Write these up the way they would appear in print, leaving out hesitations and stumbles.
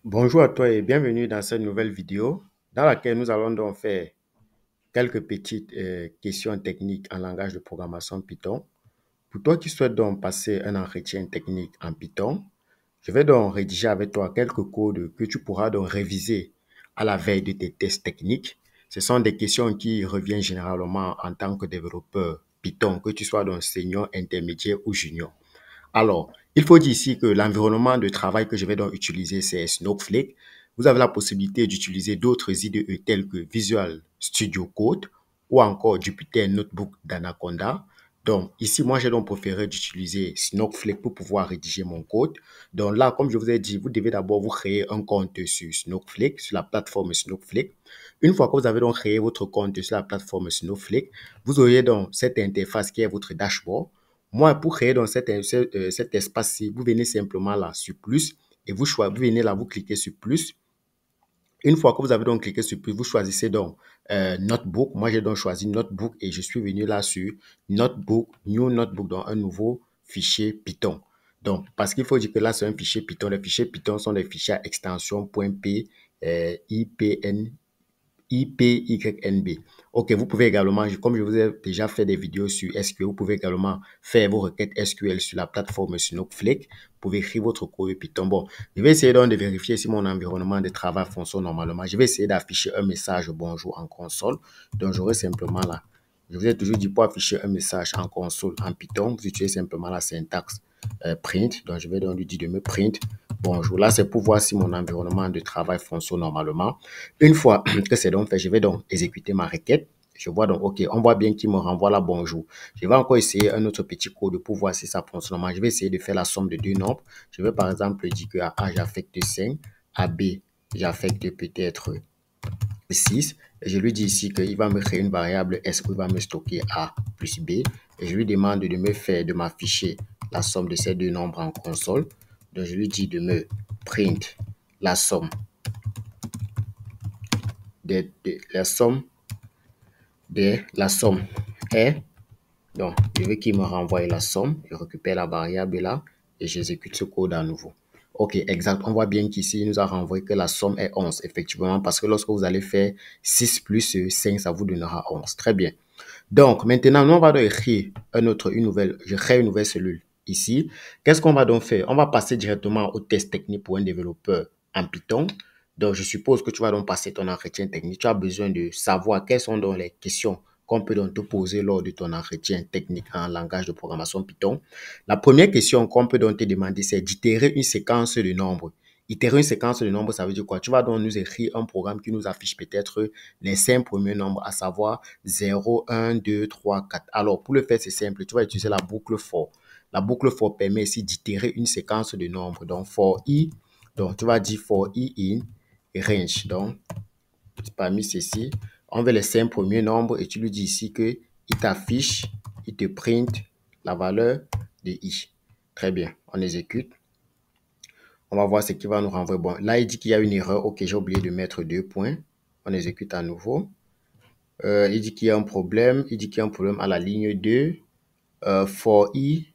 Bonjour à toi et bienvenue dans cette nouvelle vidéo dans laquelle nous allons donc faire quelques petites questions techniques en langage de programmation Python. Pour toi qui souhaites donc passer un entretien technique en Python, je vais donc rédiger avec toi quelques codes que tu pourras donc réviser à la veille de tes tests techniques. Ce sont des questions qui reviennent généralement en tant que développeur Python, que tu sois donc senior, intermédiaire ou junior. Alors, il faut dire ici que l'environnement de travail que je vais donc utiliser, c'est Snowflake. Vous avez la possibilité d'utiliser d'autres IDE tels que Visual Studio Code ou encore Jupyter Notebook d'Anaconda. Donc, ici, moi, j'ai donc préféré d'utiliser Snowflake pour pouvoir rédiger mon code. Donc là, comme je vous ai dit, vous devez d'abord vous créer un compte sur Snowflake, sur la plateforme Snowflake. Une fois que vous avez donc créé votre compte sur la plateforme Snowflake, vous aurez donc cette interface qui est votre dashboard. Moi, pour créer donc cet espace-ci, vous venez simplement là sur plus et vous venez là, vous cliquez sur plus. Une fois que vous avez donc cliqué sur plus, vous choisissez donc Notebook. Moi, j'ai donc choisi Notebook et je suis venu là sur Notebook, New Notebook, dans un nouveau fichier Python. Donc, parce qu'il faut dire que là, c'est un fichier Python. Les fichiers Python sont des fichiers à extension .p, IPN, IPYNB. Ok, vous pouvez également, comme je vous ai déjà fait des vidéos sur SQL, vous pouvez également faire vos requêtes SQL sur la plateforme Snowflake. Vous pouvez écrire votre code Python. Bon, je vais essayer donc de vérifier si mon environnement de travail fonctionne normalement. Je vais essayer d'afficher un message bonjour en console. Donc, j'aurai simplement là. Je vous ai toujours dit pour afficher un message en console en Python, vous utilisez simplement la syntaxe print. Donc, je vais donc lui dire de me print bonjour. Là, c'est pour voir si mon environnement de travail fonctionne normalement. Une fois que c'est donc fait, je vais donc exécuter ma requête. Je vois donc, OK, on voit bien qu'il me renvoie là bonjour. Je vais encore essayer un autre petit code pour voir si ça fonctionne normalement. Je vais essayer de faire la somme de deux nombres. Je vais par exemple dire que à A, j'affecte 5, à B, j'affecte peut-être 6. Et je lui dis ici qu'il va me créer une variable S où il va me stocker A plus B. Et je lui demande de me faire, de m'afficher la somme de ces deux nombres en console. Donc, je lui dis de me print la somme la somme est. Donc, je veux qu'il me renvoie la somme. Je récupère la variable là et j'exécute ce code à nouveau. Ok, exact. On voit bien qu'ici, il nous a renvoyé que la somme est 11, effectivement, parce que lorsque vous allez faire 6 plus 5, ça vous donnera 11. Très bien. Donc, maintenant, nous, on va donc écrire je crée une nouvelle cellule ici. Qu'est-ce qu'on va donc faire? On va passer directement au test technique pour un développeur en Python. Donc, je suppose que tu vas donc passer ton entretien technique. Tu as besoin de savoir quelles sont donc les questions qu'on peut donc te poser lors de ton entretien technique en langage de programmation Python. La première question qu'on peut donc te demander, c'est d'itérer une séquence de nombres. Itérer une séquence de nombres, ça veut dire quoi? Tu vas donc nous écrire un programme qui nous affiche peut-être les 5 premiers nombres, à savoir 0, 1, 2, 3, 4. Alors, pour le faire, c'est simple. Tu vas utiliser la boucle for. La boucle for permet ici d'itérer une séquence de nombres. Donc, for i, donc tu vas dire for i in range. Donc, parmi ceci, on veut les 5 premiers nombres et tu lui dis ici que il t'affiche, il te print la valeur de i. Très bien, on exécute. On va voir ce qui va nous renvoyer. Bon, là, il dit qu'il y a une erreur. Ok, j'ai oublié de mettre 2 points. On exécute à nouveau. Il dit qu'il y a un problème. Il dit qu'il y a un problème à la ligne 2. For i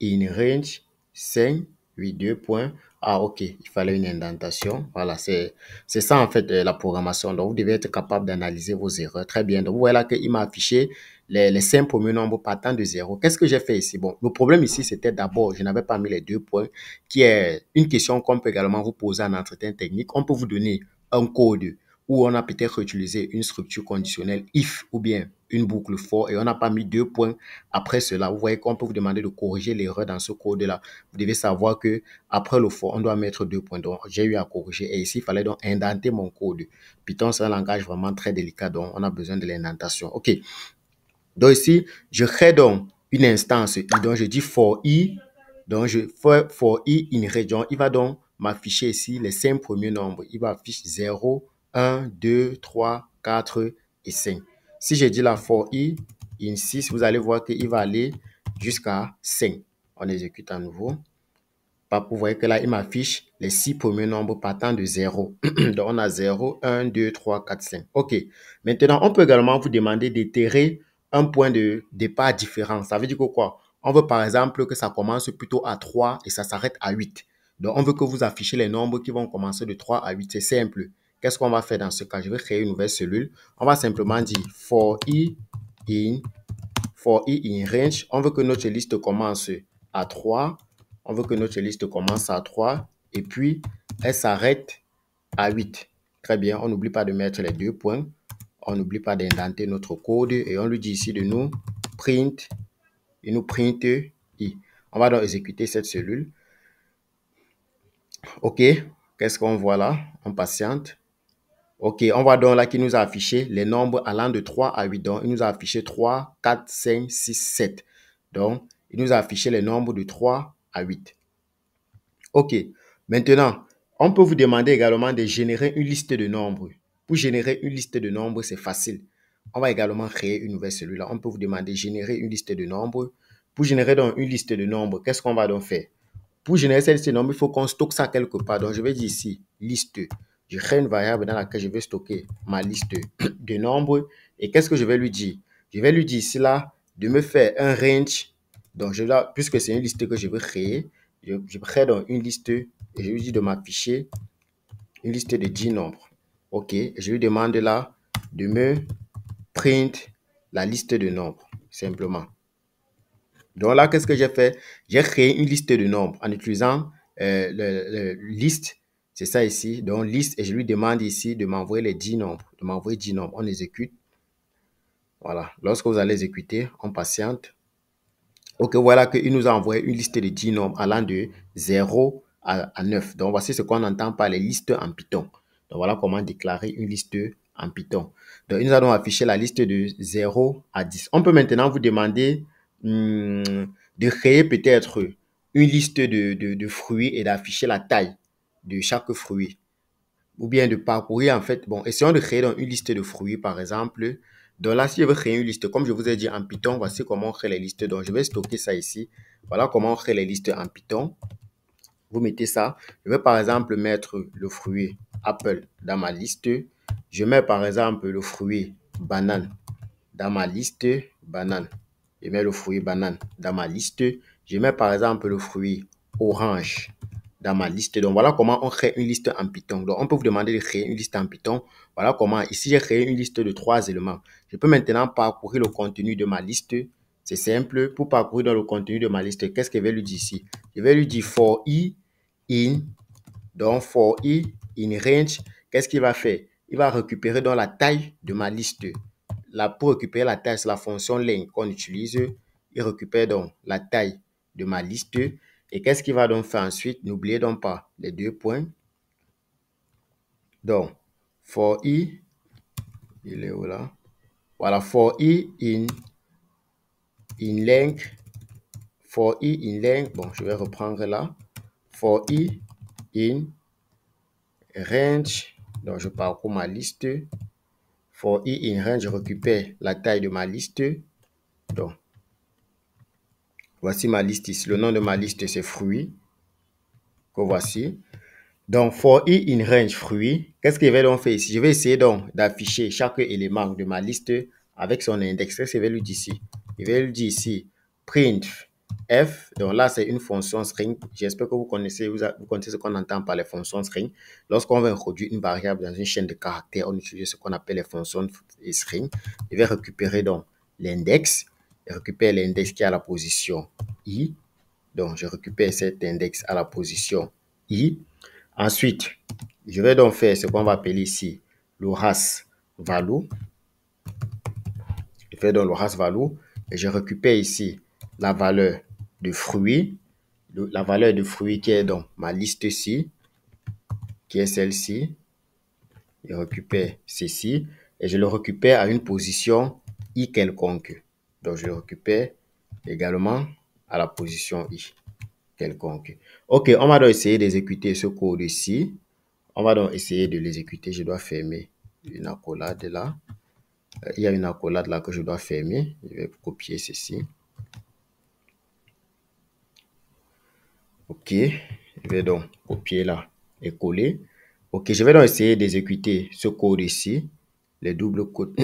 in range 5, 8, 2 points. Ah, ok, il fallait une indentation. Voilà, c'est ça en fait la programmation. Donc, vous devez être capable d'analyser vos erreurs. Très bien. Donc, vous voyez là qu'il m'a affiché les 5 premiers nombres partant de 0. Qu'est-ce que j'ai fait ici? Bon, le problème ici, c'était d'abord, je n'avais pas mis les 2 points, qui est une question qu'on peut également vous poser en entretien technique. On peut vous donner un code où on a peut-être utilisé une structure conditionnelle if ou bien une boucle for et on n'a pas mis 2 points après cela. Vous voyez qu'on peut vous demander de corriger l'erreur dans ce code-là. Vous devez savoir que après le for, on doit mettre 2 points. Donc, j'ai eu à corriger et ici, il fallait donc indenter mon code. Python, c'est un langage vraiment très délicat, donc on a besoin de l'indentation. OK. Donc ici, je crée donc une instance i. Donc, je dis for i. Donc, je fais for i in range. Il va donc m'afficher ici les 5 premiers nombres. Il va afficher 0, 1, 2, 3, 4 et 5. Si je dis la for i in 6, vous allez voir qu'il va aller jusqu'à 5. On exécute à nouveau. Vous voyez que là, il m'affiche les 6 premiers nombres partant de 0. Donc, on a 0, 1, 2, 3, 4, 5. OK. Maintenant, on peut également vous demander d'itérer un point de départ différent. Ça veut dire que quoi? On veut par exemple que ça commence plutôt à 3 et ça s'arrête à 8. Donc, on veut que vous affichez les nombres qui vont commencer de 3 à 8. C'est simple. Qu'est-ce qu'on va faire dans ce cas? Je vais créer une nouvelle cellule. On va simplement dire for i in range. On veut que notre liste commence à 3. On veut que notre liste commence à 3. Et puis, elle s'arrête à 8. Très bien. On n'oublie pas de mettre les deux points. On n'oublie pas d'indenter notre code. Et on lui dit ici de nous print. Il nous print i. On va donc exécuter cette cellule. OK. Qu'est-ce qu'on voit là? On patiente. OK, on voit donc là qu'il nous a affiché les nombres allant de 3 à 8. Donc, il nous a affiché 3, 4, 5, 6, 7. Donc, il nous a affiché les nombres de 3 à 8. OK, maintenant, on peut vous demander également de générer une liste de nombres. Pour générer une liste de nombres, c'est facile. On va également créer une nouvelle cellule. Là, on peut vous demander de générer une liste de nombres. Pour générer donc une liste de nombres, qu'est-ce qu'on va donc faire? Pour générer cette liste de nombres, il faut qu'on stocke ça quelque part. Donc, je vais dire ici, liste. Je crée une variable dans laquelle je vais stocker ma liste de nombres. Et qu'est-ce que je vais lui dire? Je vais lui dire ici, là, de me faire un range. Donc, puisque c'est une liste que je veux créer, je crée donc une liste et je lui dis de m'afficher une liste de 10 nombres. OK. Et je lui demande là de me print la liste de nombres, simplement. Donc là, qu'est-ce que j'ai fait? J'ai créé une liste de nombres en utilisant liste. C'est ça ici. Donc liste et je lui demande ici de m'envoyer les 10 nombres. De m'envoyer 10 nombres. On exécute. Voilà. Lorsque vous allez exécuter, on patiente. OK, voilà qu'il nous a envoyé une liste de 10 nombres allant de 0 à 9. Donc voici ce qu'on entend par les listes en Python. Donc voilà comment déclarer une liste en Python. Donc il nous a donc affiché la liste de 0 à 10. On peut maintenant vous demander de créer peut-être une liste de fruits et d'afficher la taille de chaque fruit. Ou bien de parcourir en fait. Bon, essayons de créer donc une liste de fruits par exemple. Donc là, si je veux créer une liste, comme je vous ai dit en Python, voici comment on crée les listes. Donc je vais stocker ça ici. Voilà comment on crée les listes en Python. Vous mettez ça. Je vais par exemple mettre le fruit Apple dans ma liste. Je mets par exemple le fruit banane dans ma liste banane. Je mets le fruit banane dans ma liste. Je mets par exemple le fruit orange dans ma liste. Donc, voilà comment on crée une liste en Python. Donc, on peut vous demander de créer une liste en Python. Voilà comment. Ici, j'ai créé une liste de 3 éléments. Je peux maintenant parcourir le contenu de ma liste. C'est simple. Pour parcourir dans le contenu de ma liste, qu'est-ce que je vais lui dire ici? Je vais lui dire for i in. Donc, for i in range. Qu'est-ce qu'il va faire? Il va récupérer dans la taille de ma liste. Là, pour récupérer la taille, c'est la fonction len qu'on utilise. Il récupère donc la taille de ma liste. Et qu'est-ce qu'il va donc faire ensuite? N'oubliez donc pas les deux points. Donc, for i, il est où là? Voilà, for i in length. For i in length, bon, je vais reprendre là. For i in range. Donc, je parcours ma liste. For i in range, je récupère la taille de ma liste. Donc, voici ma liste ici. Le nom de ma liste, c'est fruits. Que voici. Donc, for i in range fruits, qu'est-ce que je vais donc faire ici? Je vais essayer donc d'afficher chaque élément de ma liste avec son index. Qu'est-ce que je vais lui dire ici? Je vais lui dire ici print f. Donc là, c'est une fonction string. J'espère que vous connaissez ce qu'on entend par les fonctions string. Lorsqu'on veut introduire une variable dans une chaîne de caractères, on utilise ce qu'on appelle les fonctions string. Je vais récupérer donc l'index. Je récupère l'index qui est à la position i. Donc, je récupère cet index à la position i. Ensuite, je vais donc faire ce qu'on va appeler ici le has value. Je fais donc le has value et je récupère ici la valeur de fruits. La valeur de fruits qui est donc ma liste ici, qui est celle-ci. Je récupère ceci et je le récupère à une position i quelconque. Donc, je le récupère également à la position i quelconque. OK, on va donc essayer d'exécuter ce code ici. On va donc essayer de l'exécuter. Je dois fermer une accolade là. Il y a une accolade là que je dois fermer. Je vais copier ceci. OK. Je vais donc copier là et coller. OK. Je vais donc essayer d'exécuter ce code ici. Les doubles codes.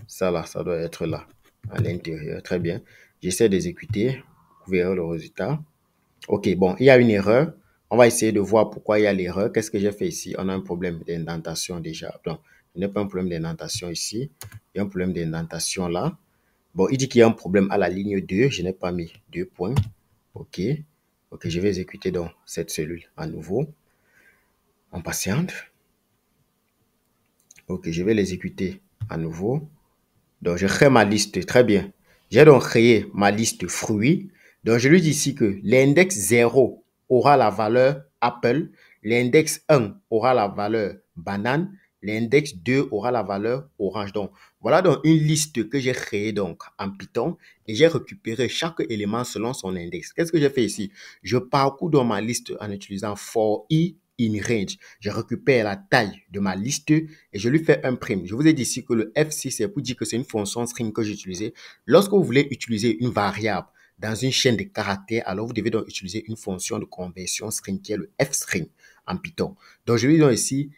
Ça là, ça doit être là. À l'intérieur. Très bien. J'essaie d'exécuter. Vous verrez le résultat. OK. Bon, il y a une erreur. On va essayer de voir pourquoi il y a l'erreur. Qu'est-ce que j'ai fait ici? On a un problème d'indentation déjà. Donc, il n'y a pas un problème d'indentation ici. Il y a un problème d'indentation là. Bon, il dit qu'il y a un problème à la ligne 2. Je n'ai pas mis 2 points. OK. OK, je vais exécuter donc cette cellule à nouveau. On patiente. OK, je vais l'exécuter à nouveau. Donc, je crée ma liste. Très bien. J'ai donc créé ma liste fruits. Donc, je lui dis ici que l'index 0 aura la valeur Apple. L'index 1 aura la valeur banane. L'index 2 aura la valeur orange. Donc, voilà donc une liste que j'ai créée donc en Python et j'ai récupéré chaque élément selon son index. Qu'est-ce que j'ai fait ici? Je parcours dans ma liste en utilisant for i in range. Je récupère la taille de ma liste et je lui fais un prime. Je vous ai dit ici que le F6, c'est pour dire que c'est une fonction string que j'ai utilisée. Lorsque vous voulez utiliser une variable dans une chaîne de caractères, alors vous devez donc utiliser une fonction de conversion string qui est le F-string en Python. Donc, je lui dis donc ici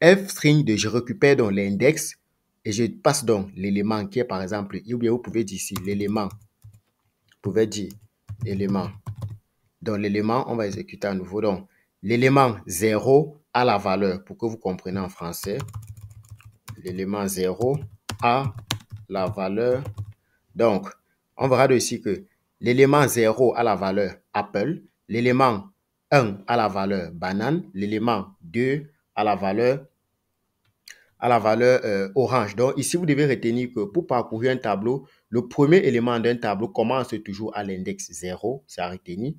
F-string de je récupère donc l'index et je passe donc l'élément qui est par exemple, ou bien vous pouvez dire ici l'élément, vous pouvez dire élément. Donc, l'élément, on va exécuter à nouveau. Donc, l'élément 0 a la valeur, pour que vous compreniez en français, l'élément 0 a la valeur. Donc, on verra de ici que l'élément 0 a la valeur Apple, l'élément 1 a la valeur banane, l'élément 2 a la valeur orange. Donc, ici, vous devez retenir que pour parcourir un tableau, le premier élément d'un tableau commence toujours à l'index 0. C'est à retenir.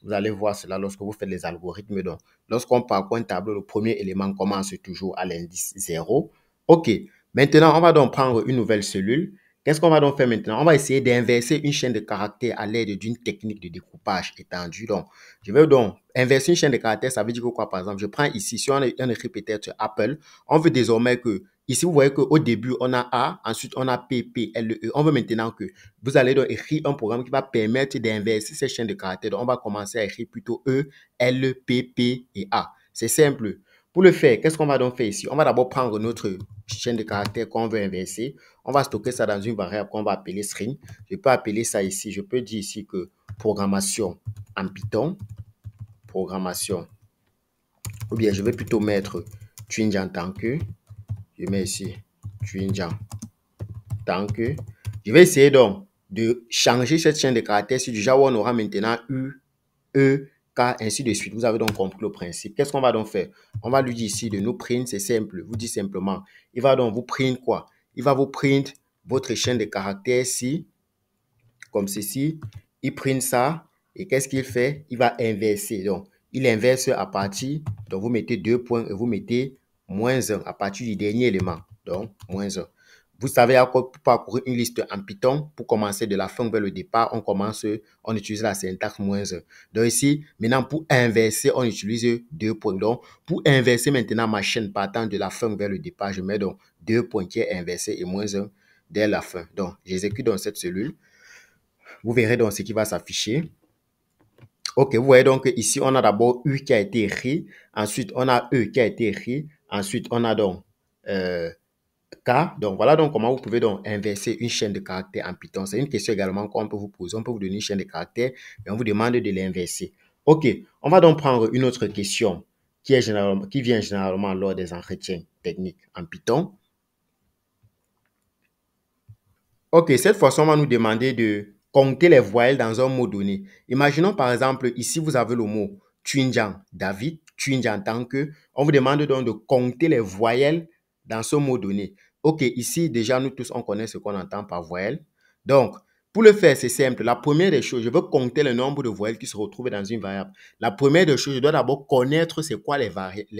Vous allez voir cela lorsque vous faites les algorithmes. Donc, lorsqu'on parcourt un tableau, le premier élément commence toujours à l'indice 0. OK. Maintenant, on va donc prendre une nouvelle cellule. Qu'est-ce qu'on va donc faire maintenant? On va essayer d'inverser une chaîne de caractères à l'aide d'une technique de découpage étendue. Donc, je vais donc inverser une chaîne de caractères. Ça veut dire que quoi, par exemple? Je prends ici, si on écrit peut-être Apple, on veut désormais que, ici, vous voyez qu'au début, on a A, ensuite, on a P, P, L, E. On veut maintenant que vous allez donc écrire un programme qui va permettre d'inverser ces chaînes de caractères. Donc, on va commencer à écrire plutôt E, L, P, P et A. C'est simple. Pour le faire, qu'est-ce qu'on va donc faire ici? On va d'abord prendre notre chaîne de caractères qu'on veut inverser. On va stocker ça dans une variable qu'on va appeler string. Je peux appeler ça ici. Je peux dire ici que programmation en Python. Programmation. Ou bien, je vais plutôt mettre string en tant que. Je mets ici string en tant que. Je vais essayer donc de changer cette chaîne de caractères sur du Java où on aura maintenant U, E, K, ainsi de suite. Vous avez donc compris le principe. Qu'est-ce qu'on va donc faire? On va lui dire ici de nous print, c'est simple. Vous dites simplement, il va donc vous print quoi? Il va vous print votre chaîne de caractères ici, comme ceci. Il print ça et qu'est-ce qu'il fait? Il va inverser. Donc, il inverse à partir, donc vous mettez 2 points et vous mettez moins 1 à partir du dernier élément. Donc, moins 1. Vous savez à quoi pour parcourir une liste en Python, pour commencer de la fin vers le départ, on utilise la syntaxe moins 1. Donc ici, maintenant pour inverser, on utilise 2 points. Donc pour inverser maintenant ma chaîne partant de la fin vers le départ, je mets donc 2 points qui est inversé et moins 1 dès la fin. Donc j'exécute dans cette cellule. Vous verrez donc ce qui va s'afficher. Ok, vous voyez donc ici, on a d'abord U qui a été écrit. Ensuite, on a E qui a été écrit. Ensuite, on a donc K. Donc, voilà donc comment vous pouvez donc inverser une chaîne de caractères en Python. C'est une question également qu'on peut vous poser. On peut vous donner une chaîne de caractères et on vous demande de l'inverser. Ok, on va donc prendre une autre question qui vient généralement lors des entretiens techniques en Python. Ok, cette fois-ci, on va nous demander de compter les voyelles dans un mot donné. Imaginons par exemple, ici, vous avez le mot Twinjan, David, Twinjan en tant que. On vous demande donc de compter les voyelles dans ce mot donné. Ok, ici, déjà, nous tous, on connaît ce qu'on entend par voyelle. Donc, pour le faire, c'est simple. La première des choses, je veux compter le nombre de voyelles qui se retrouvent dans une variable. La première des choses, je dois d'abord connaître c'est quoi les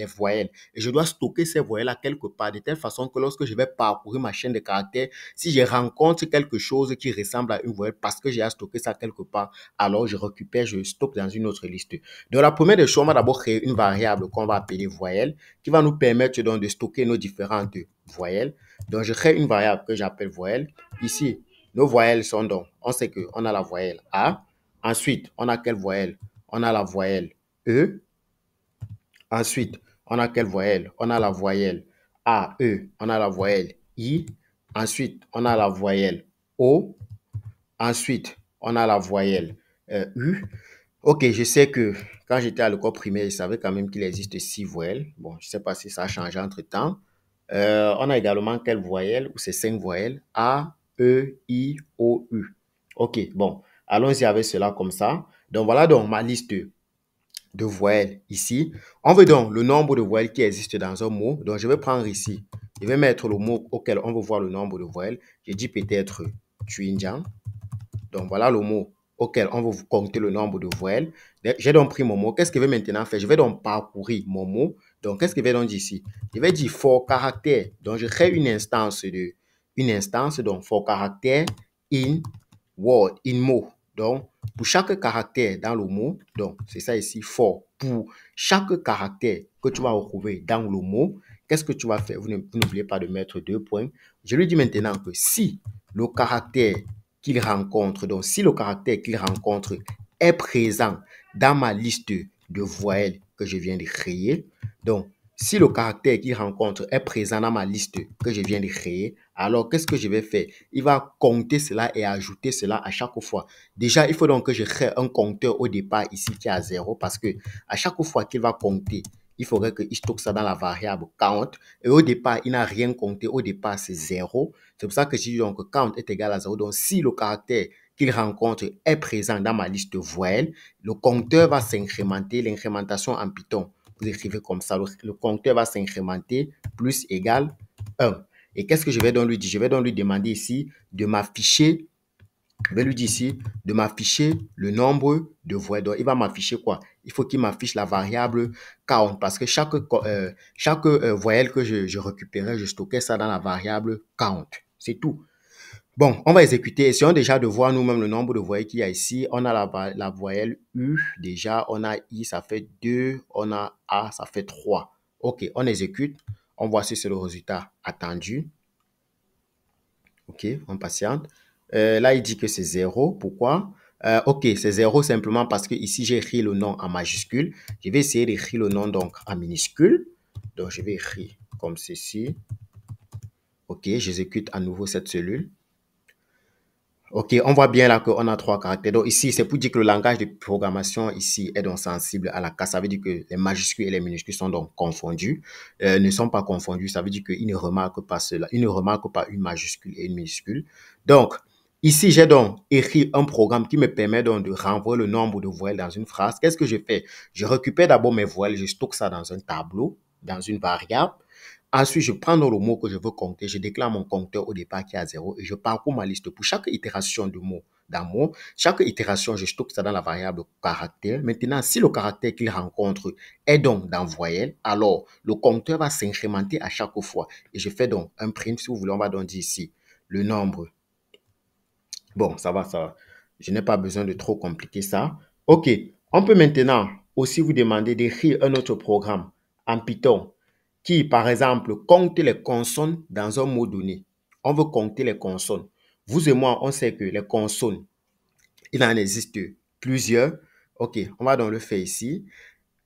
voyelles. Et je dois stocker ces voyelles-là quelque part, de telle façon que lorsque je vais parcourir ma chaîne de caractères, si je rencontre quelque chose qui ressemble à une voyelle parce que j'ai stocké ça quelque part, alors je récupère, je stocke dans une autre liste. Donc, la première des choses, on va d'abord créer une variable qu'on va appeler voyelle qui va nous permettre donc de stocker nos différentes voyelles. Donc, je crée une variable que j'appelle voyelle. Ici, nos voyelles sont donc, on sait qu'on a la voyelle A. Ensuite, on a quelle voyelle? On a la voyelle E. Ensuite, on a quelle voyelle? On a la voyelle A, E. On a la voyelle I. Ensuite, on a la voyelle O. Ensuite, on a la voyelle U. Ok, je sais que quand j'étais à l'école primaire, je savais quand même qu'il existe 6 voyelles. Bon, je ne sais pas si ça a changé entre-temps. On a également quelles voyelles, ou ces 5 voyelles? A, E, I, O, U. Ok, bon, allons-y avec cela comme ça. Donc voilà donc ma liste de voyelles ici. On veut donc le nombre de voyelles qui existent dans un mot. Donc je vais prendre ici, je vais mettre le mot auquel on veut voir le nombre de voyelles. Je dis peut-être Tuinjan. Donc, voilà le mot auquel on va vous compter le nombre de voyelles. J'ai donc pris mon mot. Qu'est-ce que je vais maintenant faire? Je vais donc parcourir mon mot. Donc, qu'est-ce que je vais donc dire ici? Je vais dire for caractère. Donc, je crée une instance, donc for caractère in word, in mot. Donc, pour chaque caractère dans le mot, donc, c'est ça ici, for. Pour chaque caractère que tu vas retrouver dans le mot, qu'est-ce que tu vas faire? Vous n'oubliez pas de mettre 2 points. Je lui dis maintenant que si le caractère qu'il rencontre, donc si le caractère qu'il rencontre est présent dans ma liste de voyelles que je viens de créer, donc si le caractère qu'il rencontre est présent dans ma liste que je viens de créer, alors qu'est-ce que je vais faire? Il va compter cela et ajouter cela à chaque fois. Déjà, il faut donc que je crée un compteur au départ ici qui est à 0 parce que à chaque fois qu'il va compter, il faudrait qu'il stocke ça dans la variable count. Et au départ, il n'a rien compté. Au départ, c'est 0. C'est pour ça que je dis donc que count est égal à 0. Donc, si le caractère qu'il rencontre est présent dans ma liste de voyelles, le compteur va s'incrémenter. L'incrémentation en Python, vous écrivez comme ça. Le compteur va s'incrémenter plus égal 1. Et qu'est-ce que je vais donc lui dire? Je vais donc lui demander ici de m'afficher, je vais lui dire ici de m'afficher le nombre de voyelles. Donc, il va m'afficher quoi? Il faut qu'il m'affiche la variable count parce que chaque voyelle que je récupérais, je stockais ça dans la variable count. C'est tout. Bon, on va exécuter. Essayons déjà de voir nous-mêmes le nombre de voyelles qu'il y a ici. On a la voyelle U, déjà. On a I, ça fait 2. On a A, ça fait 3. OK, on exécute. On voit si c'est le résultat attendu. OK, on patiente. Là, il dit que c'est 0. Pourquoi? OK, c'est 0 simplement parce que ici, j'ai écrit le nom en majuscule. Je vais essayer d'écrire le nom donc en minuscule. Donc, je vais écrire comme ceci. OK, j'exécute à nouveau cette cellule. OK, on voit bien là qu'on a 3 caractères. Donc ici, c'est pour dire que le langage de programmation ici est donc sensible à la casse. Ça veut dire que les majuscules et les minuscules sont donc confondus, ne sont pas confondus. Ça veut dire qu'il ne remarque pas cela. Il ne remarque pas une majuscule et une minuscule. Donc, ici, j'ai donc écrit un programme qui me permet donc de renvoyer le nombre de voyelles dans une phrase. Qu'est-ce que je fais? Je récupère d'abord mes voyelles, je stocke ça dans un tableau, dans une variable. Ensuite, je prends dans le mot que je veux compter, je déclare mon compteur au départ qui est à 0 et je parcours ma liste. Pour chaque itération de mot d'un mot, chaque itération, je stocke ça dans la variable caractère. Maintenant, si le caractère qu'il rencontre est donc dans voyelle, alors le compteur va s'incrémenter à chaque fois. Et je fais donc un print, si vous voulez, on va donc dire ici le nombre. Bon, ça va, ça va. Je n'ai pas besoin de trop compliquer ça. OK, on peut maintenant aussi vous demander d'écrire un autre programme en Python qui, par exemple, compte les consonnes dans un mot donné. On veut compter les consonnes. Vous et moi, on sait que les consonnes, il en existe plusieurs. OK, on va donc le faire ici.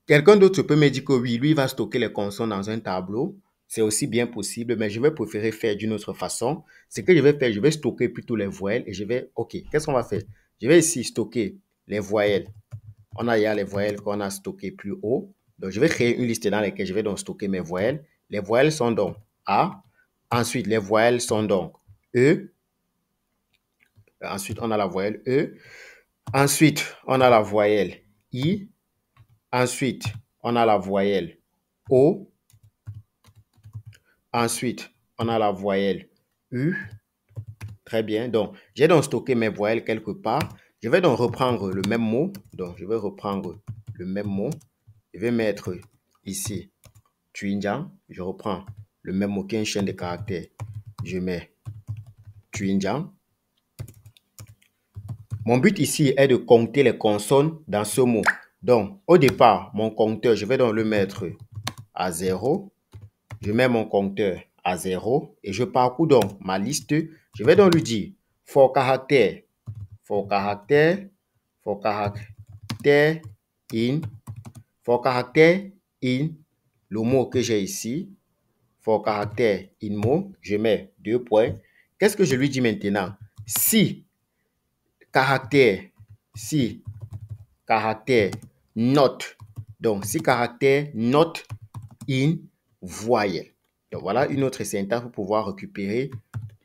Quelqu'un d'autre peut me dire que oui, lui, il va stocker les consonnes dans un tableau. C'est aussi bien possible, mais je vais préférer faire d'une autre façon. Ce que je vais faire, je vais stocker plutôt les voyelles et je vais, OK, qu'est-ce qu'on va faire? Je vais ici stocker les voyelles. On a hier les voyelles qu'on a stockées plus haut. Donc, je vais créer une liste dans laquelle je vais donc stocker mes voyelles. Les voyelles sont donc A. Ensuite, les voyelles sont donc E. Ensuite, on a la voyelle E. Ensuite, on a la voyelle I. Ensuite, on a la voyelle O. Ensuite, on a la voyelle U. Très bien. Donc, j'ai donc stocké mes voyelles quelque part. Je vais donc reprendre le même mot. Donc, je vais reprendre le même mot. Je vais mettre ici Tuinjan. Je reprends le même mot qui est une chaîne de caractères. Je mets Tuinjan. Mon but ici est de compter les consonnes dans ce mot. Donc, au départ, mon compteur, je vais donc le mettre à 0. Je mets mon compteur à 0 et je parcours donc ma liste. Je vais donc lui dire for caractère, for caractère, for caractère in, for caractère in, le mot que j'ai ici, for caractère in mot, je mets 2 points. Qu'est-ce que je lui dis maintenant? Si caractère, si caractère not. Donc, si caractère not in voyelle. Donc, voilà une autre syntaxe pour pouvoir récupérer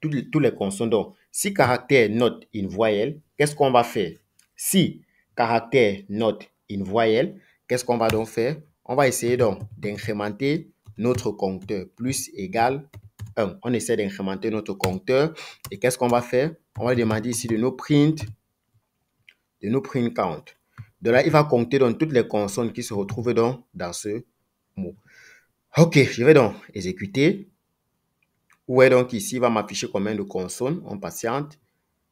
tous les consonnes. Donc, si caractère not in voyelle, qu'est-ce qu'on va faire? Si caractère not in voyelle, qu'est-ce qu'on va donc faire? On va essayer donc d'incrémenter notre compteur plus égal 1. On essaie d'incrémenter notre compteur et qu'est-ce qu'on va faire? On va demander ici de nous print count. De là, il va compter dans toutes les consonnes qui se retrouvent dans ce mot. Ok, je vais donc exécuter. Où est donc ici, il va m'afficher combien de consonnes? On patiente.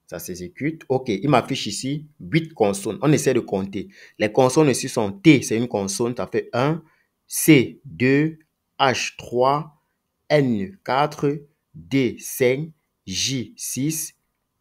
Ça s'exécute. Ok, il m'affiche ici 8 consonnes. On essaie de compter. Les consonnes ici sont T, c'est une consonne, ça fait 1. C, 2. H, 3. N, 4. D, 5. J, 6.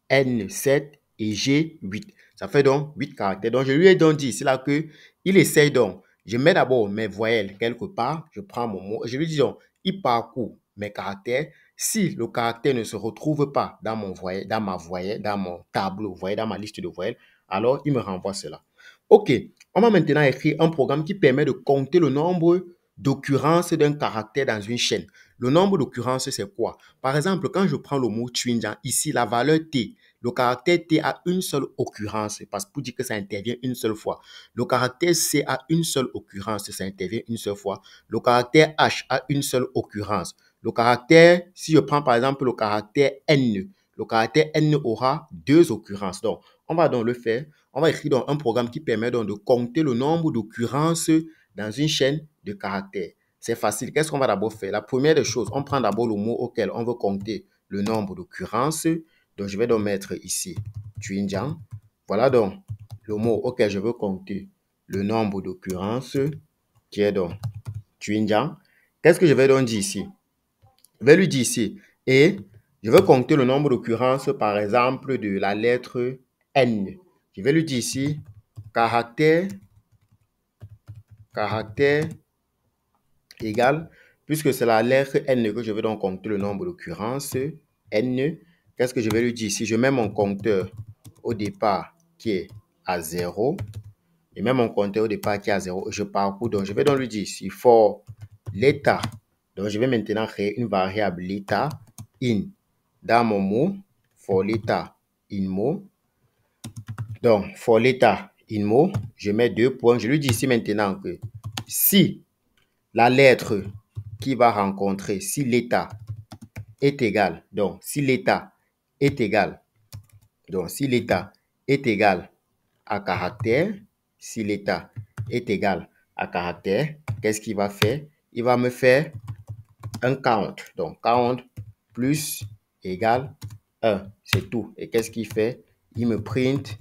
N, 7. Et G, 8. Ça fait donc 8 caractères. Donc, je lui ai donc dit ici là que il essaye donc. Je mets d'abord mes voyelles quelque part. Je prends mon mot. Je lui dis donc, il parcourt mes caractères. Si le caractère ne se retrouve pas dans mon voyelle, dans ma voyelle, dans mon tableau, voyez, dans ma liste de voyelles, alors il me renvoie cela. Ok, on va maintenant écrire un programme qui permet de compter le nombre d'occurrences d'un caractère dans une chaîne. Le nombre d'occurrences, c'est quoi? Par exemple, quand je prends le mot Twinjan, ici, la valeur T, le caractère T a une seule occurrence, parce que pour dire que ça intervient une seule fois. Le caractère C a une seule occurrence, ça intervient une seule fois. Le caractère H a une seule occurrence. Le caractère, si je prends par exemple le caractère N, le caractère N aura 2 occurrences. Donc, on va donc le faire. On va écrire donc un programme qui permet donc de compter le nombre d'occurrences dans une chaîne de caractères. C'est facile. Qu'est-ce qu'on va d'abord faire? La première des choses, on prend d'abord le mot auquel on veut compter le nombre d'occurrences. Donc, je vais donc mettre ici Twinjan. Voilà donc le mot auquel je veux compter le nombre d'occurrences qui est donc Twinjan. Qu'est-ce que je vais donc dire ici? Je vais lui dire ici, et je veux compter le nombre d'occurrences, par exemple, de la lettre N. Je vais lui dire ici, caractère égale, puisque c'est la lettre N que je veux donc compter le nombre d'occurrences, N, qu'est-ce que je vais lui dire ici? Je mets mon compteur au départ qui est à 0, et même mon compteur au départ qui est à 0, je parcours, donc je vais donc lui dire ici, for l'état. Donc, je vais maintenant créer une variable l'état in dans mon mot, for l'état in mot. Donc, for l'état in mot, je mets 2 points. Je lui dis ici maintenant que si la lettre qui va rencontrer, si l'état est égal, donc si l'état est égal, à caractère, si l'état est égal à caractère, qu'est-ce qu'il va faire? Il va me faire un count. Donc, count plus égale 1. C'est tout. Et qu'est-ce qu'il fait? Il me print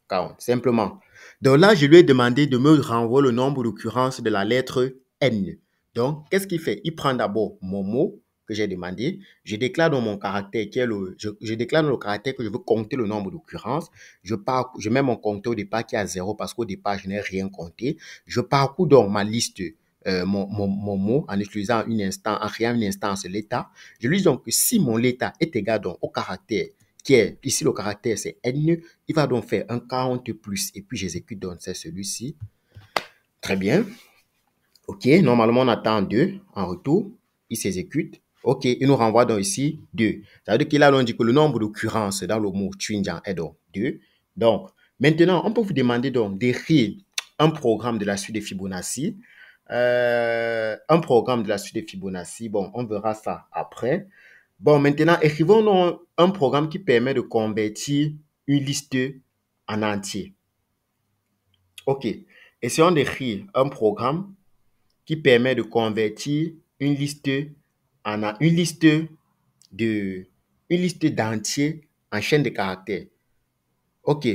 count. Simplement. Donc là, je lui ai demandé de me renvoyer le nombre d'occurrences de la lettre N. Donc, qu'est-ce qu'il fait? Il prend d'abord mon mot que j'ai demandé. Je déclare dans mon caractère qui est je déclare dans le caractère que je veux compter le nombre d'occurrences. Je mets mon compteur au départ qui est à 0 parce qu'au départ, je n'ai rien compté. Je parcours donc ma liste mon mot en utilisant en créant une instance l'état. Je lui dis donc que si mon l'état est égal donc au caractère qui est, ici le caractère c'est N, il va donc faire un 40 plus et puis j'exécute donc c'est celui-ci. Très bien. Ok, normalement on attend 2 en retour, il s'exécute. Ok, il nous renvoie donc ici 2. Ça veut dire qu'il a donc dit que le nombre d'occurrences dans le mot Twinjan est donc 2. Donc, maintenant, on peut vous demander donc d'écrire un programme de la suite de Fibonacci. Un programme de la suite de Fibonacci, bon, on verra ça après. Bon, maintenant, écrivons un programme qui permet de convertir une liste en entier. Ok, essayons d'écrire un programme qui permet de convertir une liste d'entiers en chaîne de caractères. Ok,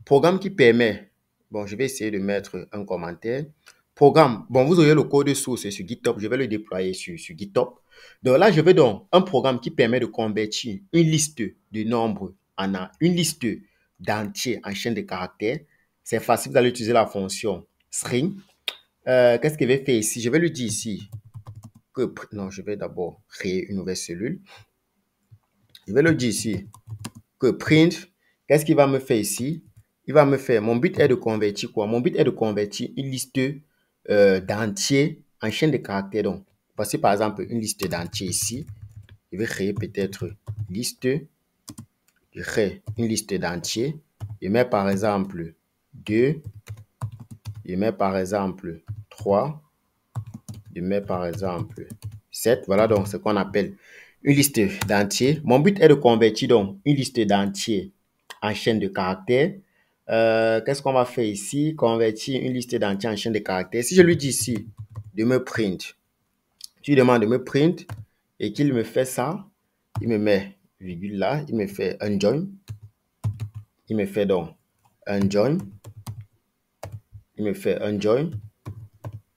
programme qui permet, bon, je vais essayer de mettre un commentaire. Programme, bon, vous aurez le code source sur GitHub, je vais le déployer sur GitHub. Donc là, je vais donc un programme qui permet de convertir une liste de nombres une liste d'entiers en chaîne de caractères. C'est facile, vous allez utiliser la fonction string. Qu'est-ce qu'il va faire ici? Je vais lui dire ici que, non, je vais d'abord créer une nouvelle cellule. Je vais lui dire ici que print, qu'est-ce qu'il va me faire ici? il va me faire, mon but est de convertir quoi? Mon but est de convertir une liste d'entiers en chaîne de caractères. Donc, voici par exemple une liste d'entiers ici. Je vais créer peut-être liste. Je crée une liste d'entiers. Je mets par exemple 2. Je mets par exemple 3. Je mets par exemple 7. Voilà donc ce qu'on appelle une liste d'entiers. Mon but est de convertir donc une liste d'entiers en chaîne de caractères. Qu'est-ce qu'on va faire ici? Convertir une liste d'entiers en chaîne de caractères. Si je lui dis ici de me print, tu lui demandes de me print et qu'il me fait ça, il me met virgule là, il me fait un join. Il me fait donc un join. Il me fait un join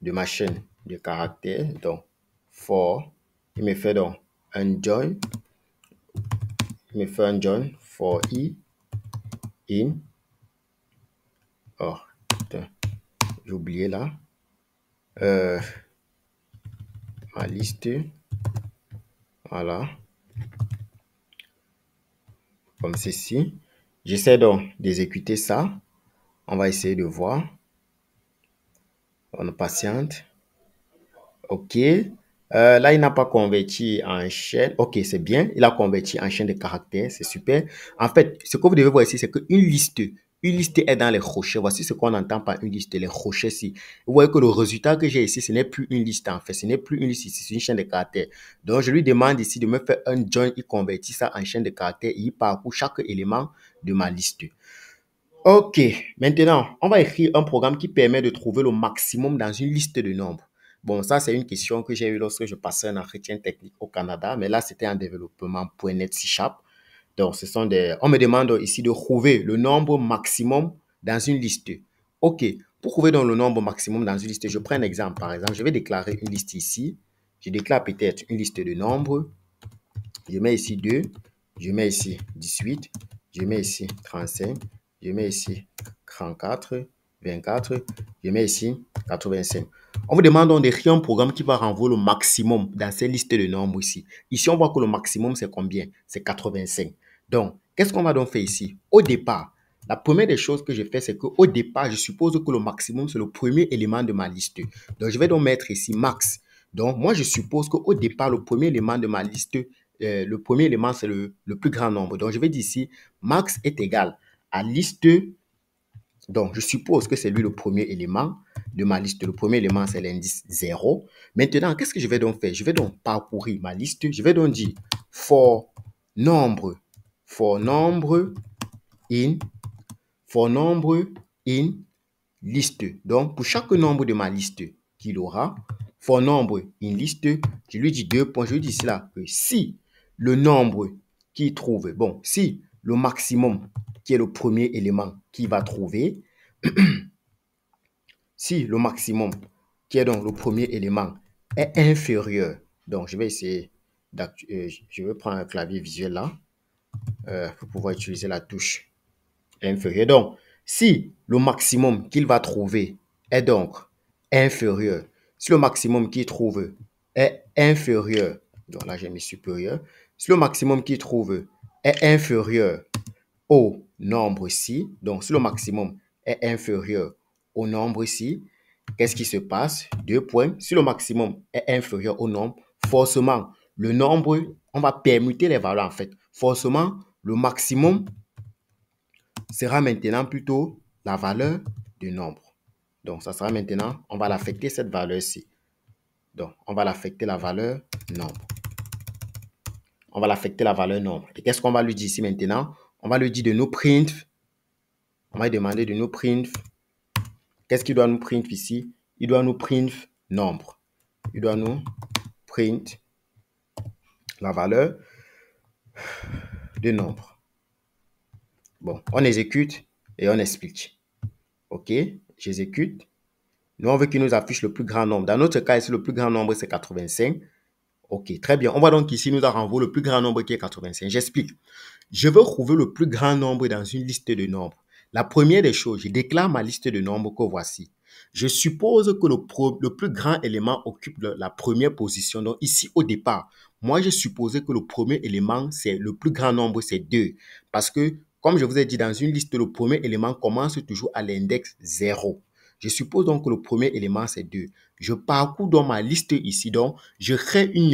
de ma chaîne de caractères. Donc, for, il me fait donc un join. Il me fait un join for i in. Oh, putain, j'ai oublié là. Ma liste. Voilà. Comme ceci. J'essaie donc d'exécuter ça. On va essayer de voir. On patiente. OK. Là, il n'a pas converti en chaîne. OK, c'est bien. Il a converti en chaîne de caractères. C'est super. En fait, ce que vous devez voir ici, c'est qu'une liste est dans les rochers. Voici ce qu'on entend par une liste, les rochers ici. Vous voyez que le résultat que j'ai ici, ce n'est plus une liste en fait. Ce n'est plus une liste ici, c'est une chaîne de caractères. Donc, je lui demande ici de me faire un join. Il convertit ça en chaîne de caractères et il parcourt chaque élément de ma liste. OK. Maintenant, on va écrire un programme qui permet de trouver le maximum dans une liste de nombres. Bon, ça, c'est une question que j'ai eue lorsque je passais un entretien technique au Canada, mais là, c'était en développement .NET C#. Donc, on me demande ici de trouver le nombre maximum dans une liste. OK. Pour trouver donc le nombre maximum dans une liste, je prends un exemple. Par exemple, je vais déclarer une liste ici. Je déclare peut-être une liste de nombres. Je mets ici 2. Je mets ici 18. Je mets ici 35. Je mets ici 34, 24. Je mets ici 85. On vous demande donc d'écrire un programme qui va renvoyer le maximum dans ces listes de nombres ici. Ici, on voit que le maximum, c'est combien? C'est 85. Donc, qu'est-ce qu'on va donc faire ici? Au départ, la première des choses que je fais, c'est qu'au départ, je suppose que le maximum, c'est le premier élément de ma liste. Donc, je vais donc mettre ici max. Donc, moi, je suppose qu'au départ, le premier élément de ma liste, le premier élément, c'est le plus grand nombre. Donc, je vais dire ici, max est égal à liste. Donc, je suppose que c'est lui le premier élément de ma liste. Le premier élément, c'est l'indice 0. Maintenant, qu'est-ce que je vais donc faire? Je vais donc parcourir ma liste. Je vais donc dire for nombre in liste. Donc, pour chaque nombre de ma liste qu'il aura, for nombre in liste, je lui dis 2 points. Je lui dis ici là que si le nombre qu'il trouve, bon, si le maximum qui est le premier élément qu'il va trouver, si le maximum qui est donc le premier élément est inférieur, donc je vais essayer, je vais prendre un clavier visuel là, pour pouvoir utiliser la touche inférieur. Donc, si le maximum qu'il va trouver est donc inférieur, si le maximum qu'il trouve est inférieur, donc là j'ai mis supérieur, si le maximum qu'il trouve est inférieur au nombre ici, donc si le maximum est inférieur au nombre ici, qu'est-ce qui se passe? 2 points. Si le maximum est inférieur au nombre, forcément, le nombre, on va permuter les valeurs en fait. Forcément, le maximum sera maintenant plutôt la valeur du nombre. Donc, ça sera maintenant, on va l'affecter cette valeur-ci. Donc, on va l'affecter la valeur nombre. On va l'affecter la valeur nombre. Et qu'est-ce qu'on va lui dire ici maintenant? On va lui dire de nous print. On va lui demander de nous print. Qu'est-ce qu'il doit nous print ici? Il doit nous print nombre. Il doit nous print la valeur de nombre. Bon, on exécute et on explique. OK, j'exécute. Nous, on veut qu'il nous affiche le plus grand nombre. Dans notre cas, ici, le plus grand nombre, c'est 85. OK, très bien. On voit donc ici, nous a renvoyé le plus grand nombre qui est 85. J'explique. Je veux trouver le plus grand nombre dans une liste de nombres. La première des choses, je déclare ma liste de nombres que voici. Je suppose que le plus grand élément occupe la première position. Donc ici, au départ, moi, j'ai supposé que le premier élément, c'est le plus grand nombre, c'est 2. Parce que Comme je vous ai dit, dans une liste, le premier élément commence toujours à l'index 0. Je suppose donc que le premier élément, c'est 2. Je parcours dans ma liste ici, donc je crée une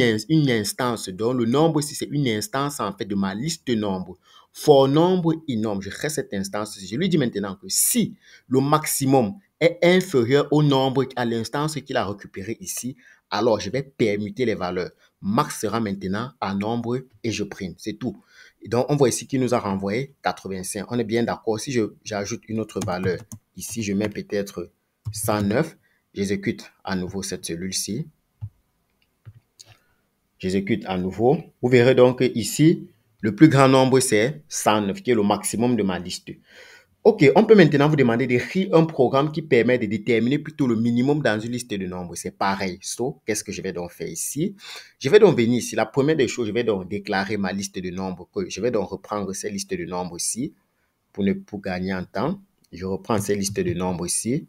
instance. Donc le nombre ici, c'est une instance en fait de ma liste nombre. For nombre in nombre, je crée cette instance. Je lui dis maintenant que si le maximum est inférieur au nombre, à l'instance qu'il a récupéré ici, alors je vais permuter les valeurs. Max sera maintenant un nombre et je prime. C'est tout. Et donc, on voit ici qu'il nous a renvoyé 85. On est bien d'accord. Si j'ajoute une autre valeur, ici, je mets peut-être 109. J'exécute à nouveau cette cellule-ci. J'exécute à nouveau. Vous verrez donc ici, le plus grand nombre, c'est 109, qui est le maximum de ma liste. Ok, on peut maintenant vous demander d'écrire un programme qui permet de déterminer plutôt le minimum dans une liste de nombres. C'est pareil. So, qu'est-ce que je vais donc faire ici? Je vais donc venir ici. La première des choses, je vais donc déclarer ma liste de nombres. Je vais donc reprendre ces listes de nombres ici pour gagner en temps. Je reprends ces listes de nombres ici.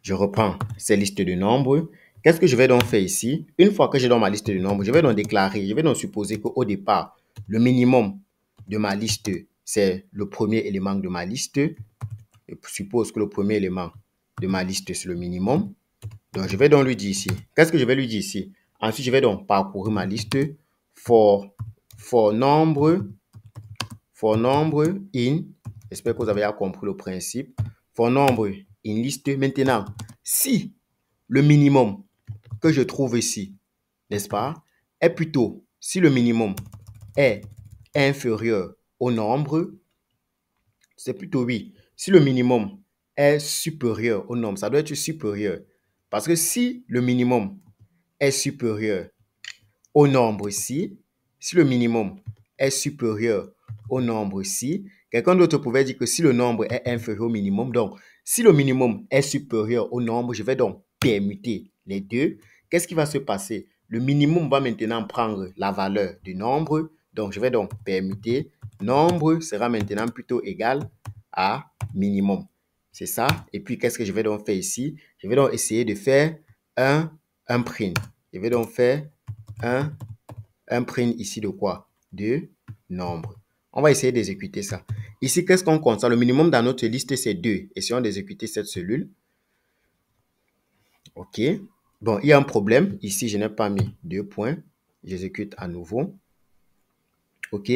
Je reprends ces listes de nombres. Qu'est-ce que je vais donc faire ici? Une fois que j'ai dans ma liste de nombres, je vais donc déclarer, je vais donc supposer qu'au départ, le minimum de ma liste, c'est le premier élément de ma liste. Je suppose que le premier élément de ma liste, c'est le minimum. Donc, je vais donc lui dire ici. Qu'est-ce que je vais lui dire ici? Ensuite, je vais donc parcourir ma liste for number in. J'espère que vous avez compris le principe. For number in liste. Maintenant, si le minimum que je trouve ici, n'est-ce pas, est plutôt, si le minimum est inférieur au nombre, c'est plutôt oui. Si le minimum est supérieur au nombre, ça doit être supérieur. Parce que si le minimum est supérieur au nombre ici, si le minimum est supérieur au nombre ici, quelqu'un d'autre pouvait dire que si le nombre est inférieur au minimum, donc si le minimum est supérieur au nombre, je vais donc permuter les deux. Qu'est-ce qui va se passer? Le minimum va maintenant prendre la valeur du nombre. Donc, je vais donc permuter. Nombre sera maintenant plutôt égal à minimum. C'est ça. Et puis, qu'est-ce que je vais donc faire ici? Je vais donc essayer de faire un print. Je vais donc faire un print ici de quoi? De nombre. On va essayer d'exécuter ça. Ici, qu'est-ce qu'on compte? Le minimum dans notre liste, c'est 2. Essayons d'exécuter cette cellule. OK. Bon, il y a un problème. Ici, je n'ai pas mis 2 points. J'exécute à nouveau. OK.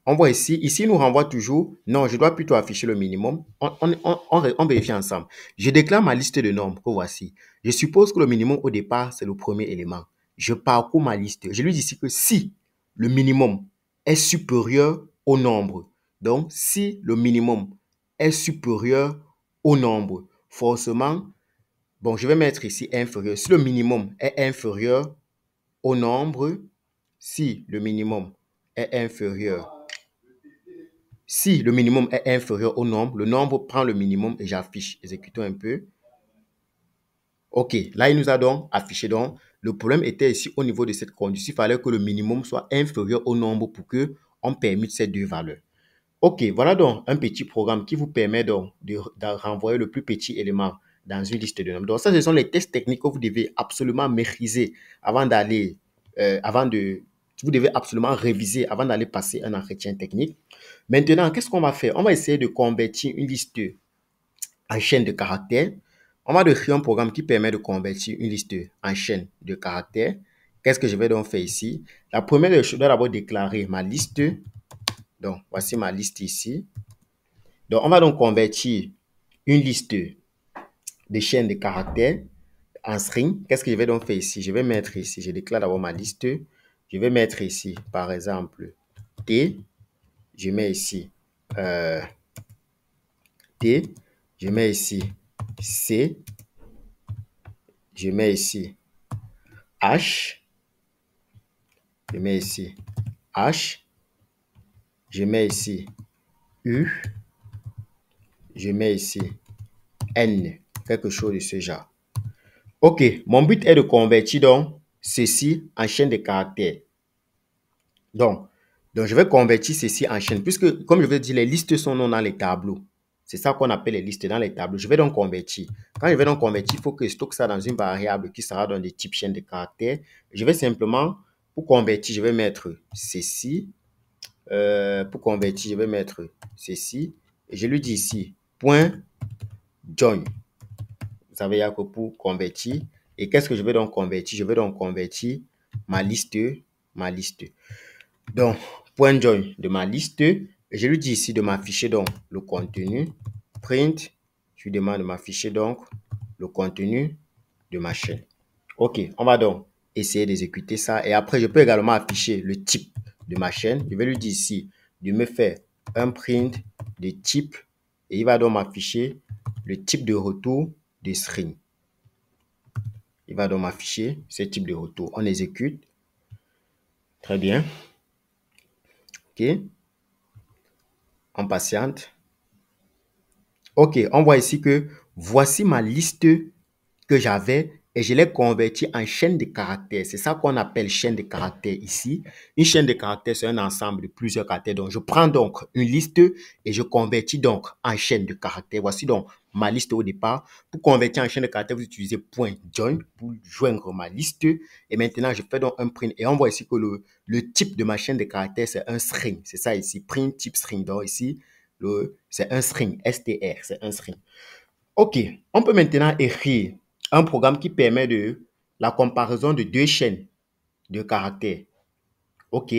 On voit ici. Ici, il nous renvoie toujours. Non, je dois plutôt afficher le minimum. On vérifie ensemble. Je déclare ma liste de nombres que voici. Je suppose que le minimum au départ, c'est le premier élément. Je parcours ma liste. Je lui dis ici que si le minimum est supérieur au nombre, donc si le minimum est supérieur au nombre, forcément, bon, je vais mettre ici inférieur. Si le minimum est inférieur au nombre, si le minimum est inférieur, si le minimum est inférieur au nombre, le nombre prend le minimum et j'affiche. Exécutons un peu. OK, là, il nous a donc affiché. Donc, le problème était ici au niveau de cette condition. Il fallait que le minimum soit inférieur au nombre pour qu'on permette ces deux valeurs. OK, voilà donc un petit programme qui vous permet donc de renvoyer le plus petit élément dans une liste de nombres. Donc, ça, ce sont les tests techniques que vous devez absolument maîtriser avant d'aller, vous devez absolument réviser avant d'aller passer un entretien technique. Maintenant, qu'est-ce qu'on va faire? On va essayer de convertir une liste en chaîne de caractères. On va créer un programme qui permet de convertir une liste en chaîne de caractères. Qu'est-ce que je vais donc faire ici? La première chose, je dois d'abord déclarer ma liste. Donc, voici ma liste ici. Donc, on va donc convertir une liste de chaînes de caractères en string. Qu'est-ce que je vais donc faire ici? Je vais mettre ici, je déclare d'abord ma liste. Je vais mettre ici, par exemple, T. Je mets ici T. Je mets ici C. Je mets ici H. Je mets ici H. Je mets ici U. Je mets ici N. Quelque chose de ce genre. OK, mon but est de convertir donc ceci en chaîne de caractères. Donc, je vais convertir ceci en chaîne puisque, comme je vous ai dit, les listes sont non dans les tableaux. C'est ça qu'on appelle les listes dans les tableaux. Je vais donc convertir. Quand je vais donc convertir, il faut que je stocke ça dans une variable qui sera dans des types chaîne de caractères. Je vais simplement, pour convertir, je vais mettre ceci. Pour convertir, je vais mettre ceci. Et je lui dis ici, point join. Vous savez, il y a que pour convertir. Et qu'est-ce que je vais donc convertir? Je vais donc convertir ma liste. Donc, point join de ma liste. Et je lui dis ici de m'afficher donc le contenu. Print. Je lui demande de m'afficher donc le contenu de ma chaîne. OK, on va donc essayer d'exécuter ça. Et après, je peux également afficher le type de ma chaîne. Je vais lui dire ici de me faire un print de type. Et il va donc m'afficher le type de retour de string. Il va donc m'afficher ce type de retour. On exécute. Très bien. OK. On patiente. OK, on voit ici que voici ma liste que j'avais et je l'ai converti en chaîne de caractères. C'est ça qu'on appelle chaîne de caractères ici. Une chaîne de caractères, c'est un ensemble de plusieurs caractères. Donc, je prends donc une liste et je convertis donc en chaîne de caractères. Voici donc ma liste au départ. Pour convertir en chaîne de caractères, vous utilisez .join pour joindre ma liste. Et maintenant, je fais donc un print. Et on voit ici que le type de ma chaîne de caractères, c'est un string. C'est ça ici, print type string. Donc ici, c'est un string, str, c'est un string. OK, on peut maintenant écrire un programme qui permet de la comparaison de deux chaînes de caractères. OK,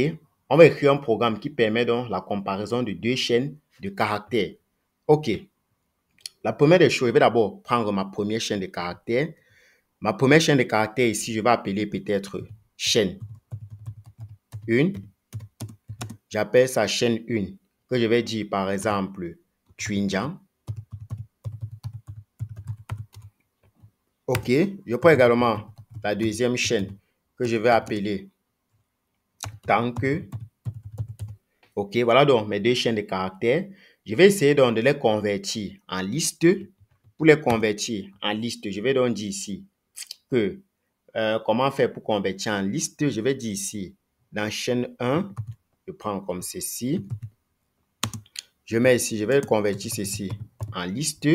on va écrire un programme qui permet donc la comparaison de deux chaînes de caractères. OK, la première des choses, je vais d'abord prendre ma première chaîne de caractères. Ma première chaîne de caractères ici, je vais appeler peut-être chaîne 1. J'appelle ça chaîne 1, que je vais dire par exemple Twinjang. OK, je prends également la deuxième chaîne que je vais appeler Tanque. OK, voilà donc mes deux chaînes de caractères. Je vais essayer donc de les convertir en liste. Pour les convertir en liste, je vais donc dire ici que comment faire pour convertir en liste. Je vais dire ici dans chaîne 1, je prends comme ceci. Je mets ici, je vais convertir ceci en liste.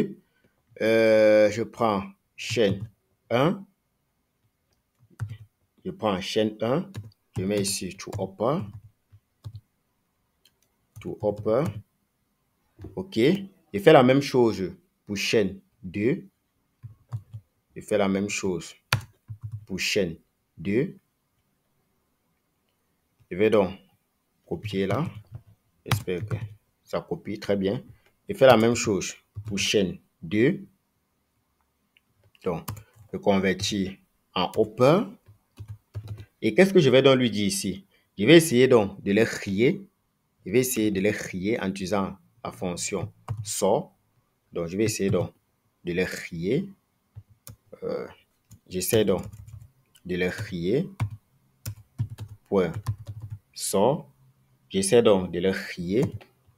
Je prends chaîne 1. Je prends chaîne 1. Je mets ici to upper. To upper. OK. Je fais la même chose pour chaîne 2. Je fais la même chose pour chaîne 2. Je vais donc copier là. J'espère que ça copie très bien. Je fais la même chose pour chaîne 2. Donc, je convertis en upper. Et qu'est-ce que je vais donc lui dire ici? Je vais essayer donc de les crier. Je vais essayer de les crier en utilisant la fonction sort. Donc, je vais essayer donc de les crier. J'essaie donc de les crier. Point sort. J'essaie donc de les crier.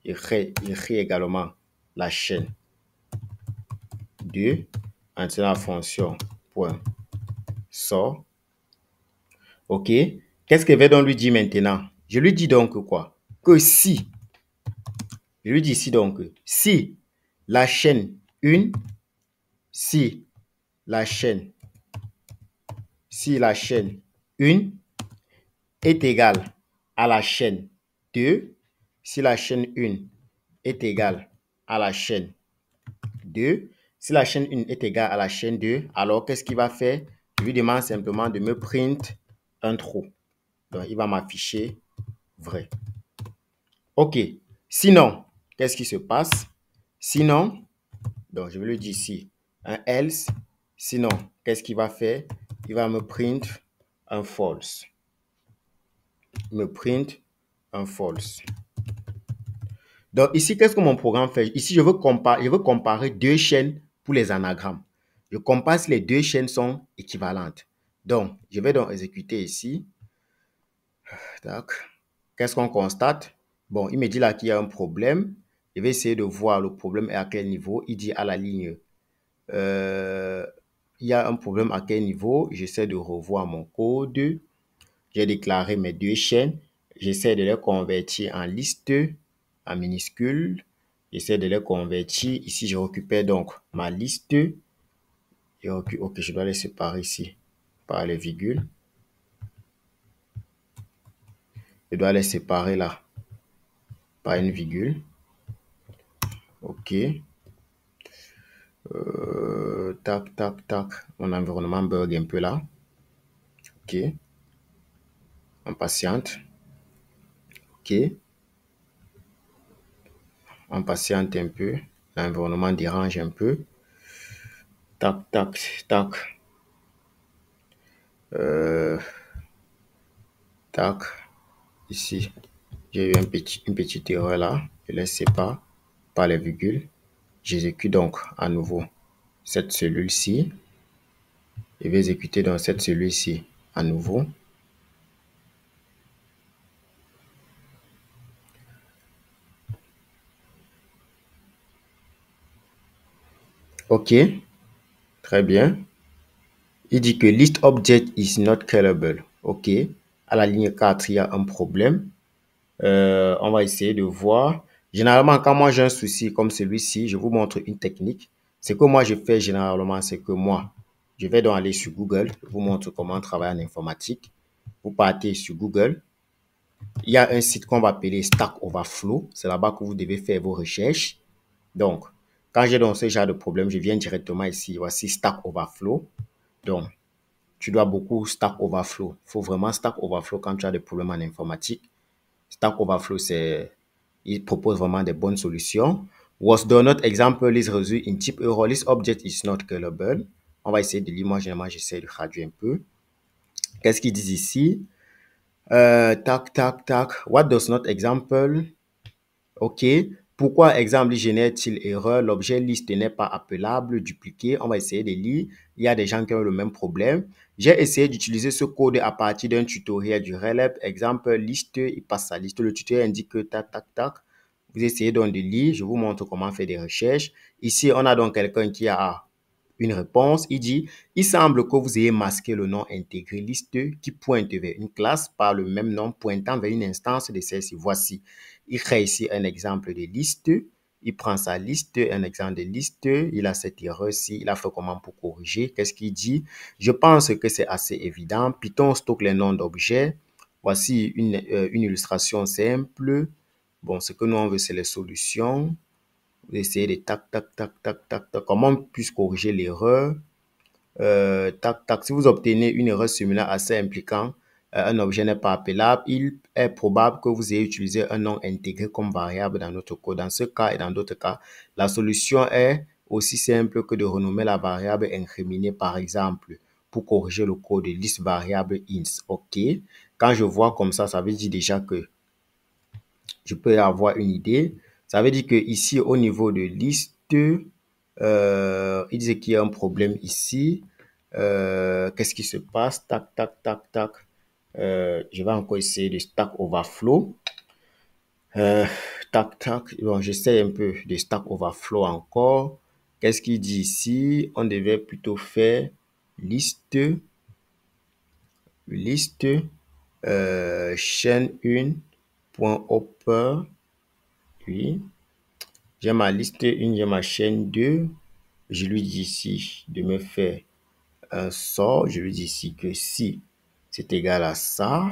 Je crie également la chaîne 2 en utilisant la fonction point sort. OK. Qu'est-ce que je vais donc lui dire maintenant? Je lui dis donc quoi? Que si, je lui dis ici donc, si la chaîne 1, si la chaîne 1 est égale à la chaîne 2, si la chaîne 1 est égale à la chaîne 2, si la chaîne 1 est égale à la chaîne 2, alors qu'est-ce qu'il va faire? Je lui demande simplement de me print un trou. Donc, il va m'afficher vrai. OK. Sinon, qu'est-ce qui se passe? Sinon, donc je vais lui dire ici un else. Sinon, qu'est-ce qu'il va faire? Il va me print un false. Me print un false. Donc ici, qu'est-ce que mon programme fait? Ici, je veux comparer deux chaînes pour les anagrammes. Je compare si les deux chaînes sont équivalentes. Donc, je vais donc exécuter ici. Qu'est-ce qu'on constate? Bon, il me dit là qu'il y a un problème. Je vais essayer de voir le problème est à quel niveau. Il dit à la ligne, il y a un problème à quel niveau. J'essaie de revoir mon code. J'ai déclaré mes deux chaînes. J'essaie de les convertir en liste, en minuscule. J'essaie de les convertir. Ici, je récupère donc ma liste. Ok, je dois les séparer ici par les virgules. Je dois les séparer là pas une virgule. OK. Tac, tac, tac. Mon environnement bug un peu là. OK. On patiente. OK. On patiente un peu. L'environnement dérange un peu. Tac, tac, tac. Tac. Ici, j'ai eu une petite erreur là. Je laisse pas par les virgules. J'exécute donc à nouveau cette cellule-ci. Je vais exécuter dans cette cellule-ci à nouveau. OK. Très bien. Il dit que list object is not callable. OK. À la ligne 4, il y a un problème. On va essayer de voir. Généralement, quand moi j'ai un souci comme celui-ci, je vous montre une technique. Ce que moi je fais généralement, c'est que moi, je vais donc aller sur Google. Je vous montre comment travailler en informatique. Vous partez sur Google. Il y a un site qu'on va appeler Stack Overflow. C'est là-bas que vous devez faire vos recherches. Donc, quand j'ai donc ce genre de problème, je viens directement ici. Voici Stack Overflow. Donc, tu dois beaucoup Stack Overflow. Il faut vraiment Stack Overflow quand tu as des problèmes en informatique. Stack Overflow, il propose vraiment des bonnes solutions. Was done not example is resolved in type error. This object is not callable. On va essayer de lire. Moi, généralement, j'essaie de traduire un peu. Qu'est-ce qu'ils disent ici? Tac, tac, tac. What does not example? OK. Pourquoi exemple génère-t-il erreur? L'objet liste n'est pas appelable, dupliqué. On va essayer de lire. Il y a des gens qui ont le même problème. J'ai essayé d'utiliser ce code à partir d'un tutoriel du RELEP. Exemple, liste, il passe sa liste. Le tutoriel indique que tac, tac, tac. Vous essayez donc de lire. Je vous montre comment faire des recherches. Ici, on a donc quelqu'un qui a une réponse. Il dit, il semble que vous ayez masqué le nom intégré liste qui pointe vers une classe par le même nom pointant vers une instance de celle-ci. Voici. Il crée ici un exemple de liste. Il prend sa liste, un exemple de liste. Il a cette erreur-ci. Il a fait comment pour corriger? Qu'est-ce qu'il dit? Je pense que c'est assez évident. Python stocke les noms d'objets. Voici une illustration simple. Bon, ce que nous on veut, c'est les solutions. Vous essayez de tac, tac, tac, tac, tac, tac. Comment on puisse corriger l'erreur? Tac, tac. Si vous obtenez une erreur similaire à celle impliquant un objet n'est pas appelable, il est probable que vous ayez utilisé un nom intégré comme variable dans notre code. Dans ce cas et dans d'autres cas, la solution est aussi simple que de renommer la variable incriminée, par exemple, pour corriger le code de liste variable int. OK. Quand je vois comme ça veut dire déjà que je peux avoir une idée. Ça veut dire que ici, au niveau de liste, il disait qu'il y a un problème ici. Qu'est-ce qui se passe? Tac, tac, tac, tac. Je vais encore essayer de Stack Overflow. Tac, tac. Bon, j'essaie un peu de Stack Overflow encore. Qu'est-ce qu'il dit ici? On devait plutôt faire liste, chaîne 1, point hopper. Oui. J'ai ma liste 1, j'ai ma chaîne 2. Je lui dis ici de me faire un sort. Je lui dis ici que si c'est égal à ça,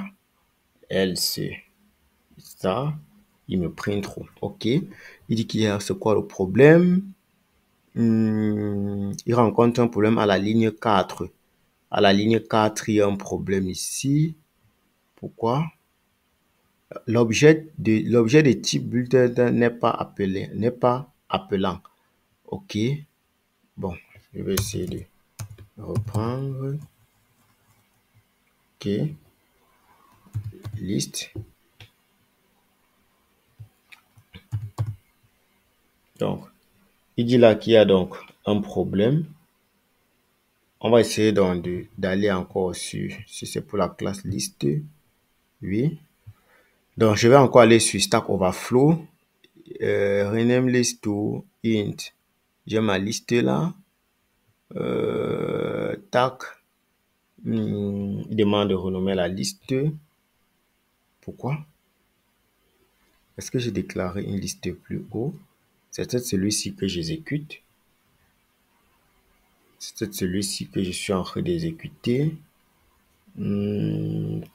else ça, il me print trop. OK. Il dit qu'il y a, c'est quoi le problème? Il rencontre un problème à la ligne 4. À la ligne 4, il y a un problème ici. Pourquoi? L'objet de type bulletin n'est pas appelé, n'est pas appelant. OK. Bon, je vais essayer de reprendre. OK. Liste. Donc, il dit là qu'il y a donc un problème. On va essayer donc d'aller encore sur, si c'est pour la classe liste. Oui. Donc, je vais encore aller sur Stack Overflow. Rename list to int. J'ai ma liste là. Tac. Il demande de renommer la liste. Pourquoi? Est-ce que j'ai déclaré une liste plus haut? C'est peut-être celui-ci que j'exécute. C'est peut-être celui-ci que je suis en train d'exécuter.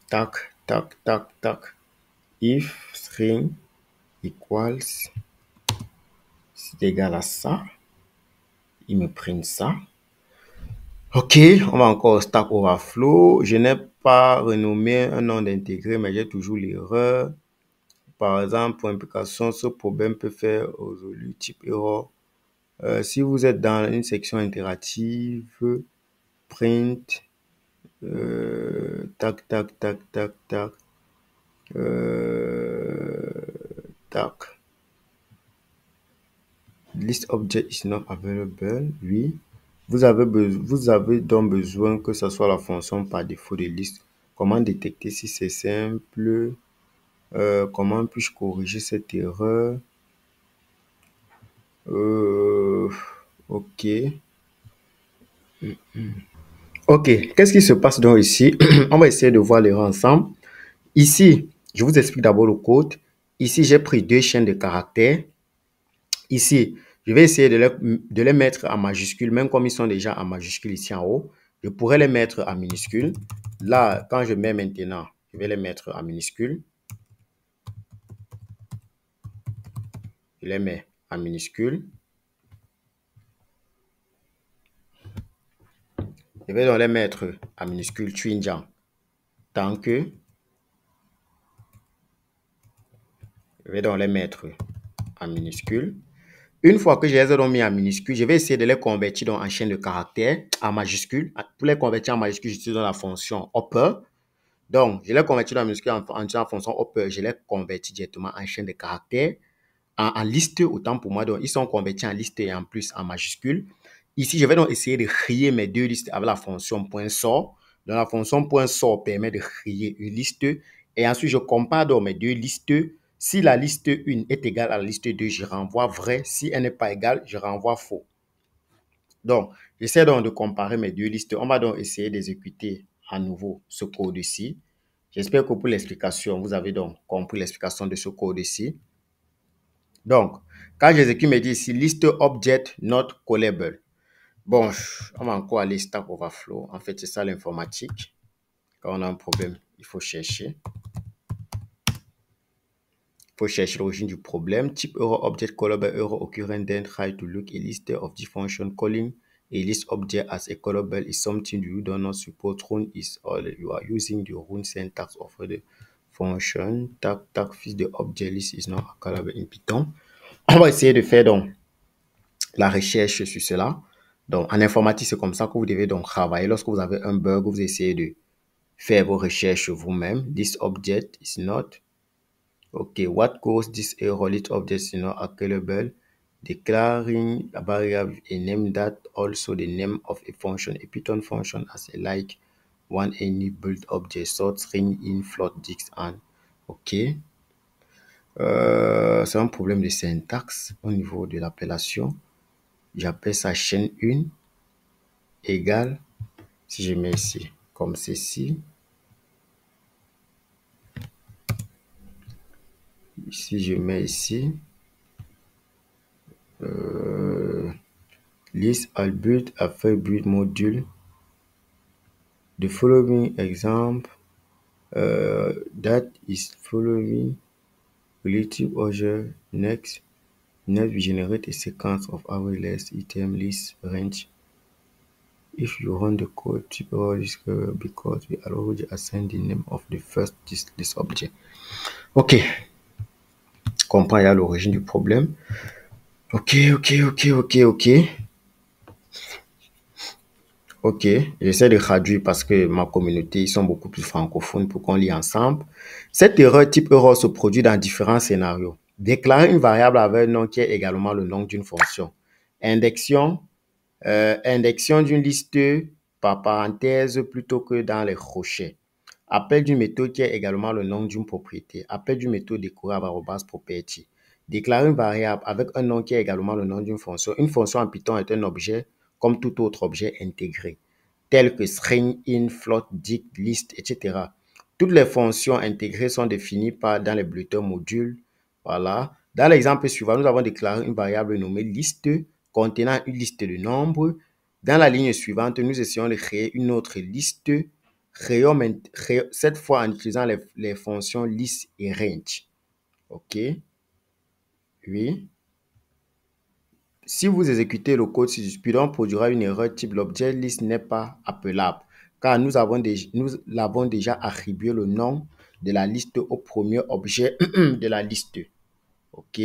Tac, tac, tac, tac. If string equals, c'est égal à ça. Ils me prennent ça. OK, on va encore au Stack Overflow. Je n'ai pas renommé un nom d'intégré, mais j'ai toujours l'erreur. Par exemple, pour implication, ce problème peut faire résolu type erreur. Si vous êtes dans une section interactive, print, tac, tac, tac, tac, tac, tac. List object is not available. Oui. Vous avez donc besoin que ce soit la fonction par défaut de liste. Comment détecter si c'est simple? Comment puis-je corriger cette erreur? OK. OK. Qu'est-ce qui se passe donc ici? On va essayer de voir l'erreur ensemble. Ici, je vous explique d'abord le code. Ici, j'ai pris deux chaînes de caractères. Ici, je vais essayer de les mettre en majuscule, même comme ils sont déjà en majuscule ici en haut. Je pourrais les mettre en minuscule. Là, quand je mets maintenant, je vais les mettre en minuscule. Je les mets en minuscule. Je vais donc les mettre en minuscule Twinjan. Tant que je vais donc les mettre en minuscule. Une fois que je les ai mis en minuscule, je vais essayer de les convertir en chaîne de caractères en majuscule. Pour les convertir en majuscule, j'utilise la fonction upper. Donc, je les convertis dans la minuscule en fonction upper. Je les convertis directement en chaîne de caractères. En liste, autant pour moi. Donc, ils sont convertis en liste et en plus en majuscule. Ici, je vais donc essayer de créer mes deux listes avec la fonction .sort. Donc, la fonction .sort permet de créer une liste. Et ensuite, je compare donc mes deux listes. Si la liste 1 est égale à la liste 2, je renvoie vrai. Si elle n'est pas égale, je renvoie faux. Donc, j'essaie donc de comparer mes deux listes. On va donc essayer d'exécuter à nouveau ce code ici. J'espère que pour l'explication, vous avez donc compris l'explication de ce code ici. Donc, quand j'exécute, me dit ici list object not callable. Bon, on va encore aller Stack Overflow. En fait, c'est ça l'informatique. Quand on a un problème, il faut chercher. Il faut chercher l'origine du problème. Type error object callable error occurring then try to look a list of the function calling a list object as a callable is something you do not support. Run is all you are using the run syntax of the function. Tag fils de object list is not callable in Python. On va essayer de faire donc la recherche sur cela. Donc, en informatique, c'est comme ça que vous devez donc travailler. Lorsque vous avez un bug, vous essayez de faire vos recherches vous-même. This object is not. Okay, what caused this error? This object is not available. Declaring a variable a name that also the name of a function, a Python function as a like one any build object sort string in float dict and OK. C'est un problème de syntaxe au niveau de l'appellation. J'appelle ça chaîne 1 égale, si je mets ici comme ceci, si je mets ici list all build after build module, the following example that is following relative order next we generate a sequence of array-less item list range. If you run the code, type error is because we already assigned the name of the first list object. OK. Comprends, il y a l'origine du problème. OK. OK, j'essaie de traduire parce que ma communauté, ils sont beaucoup plus francophones pour qu'on lit ensemble. Cette erreur type erreur se produit dans différents scénarios. Déclarer une variable avec un nom qui est également le nom d'une fonction. Indexion d'une liste par parenthèse plutôt que dans les crochets. Appel d'une méthode qui est également le nom d'une propriété. Appel d'une méthode décorée à @property. Déclarer une variable avec un nom qui est également le nom d'une fonction. Une fonction en Python est un objet comme tout autre objet intégré, tel que string, in, float, dict, list, etc. Toutes les fonctions intégrées sont définies dans les bulletins modules. Voilà. Dans l'exemple suivant, nous avons déclaré une variable nommée liste contenant une liste de nombres. Dans la ligne suivante, nous essayons de créer une autre liste, cette fois en utilisant les fonctions list et range. OK. Oui. Si vous exécutez le code, Python produira une erreur type l'objet liste n'est pas appelable, car nous l'avons déjà attribué le nom de la liste au premier objet de la liste. OK.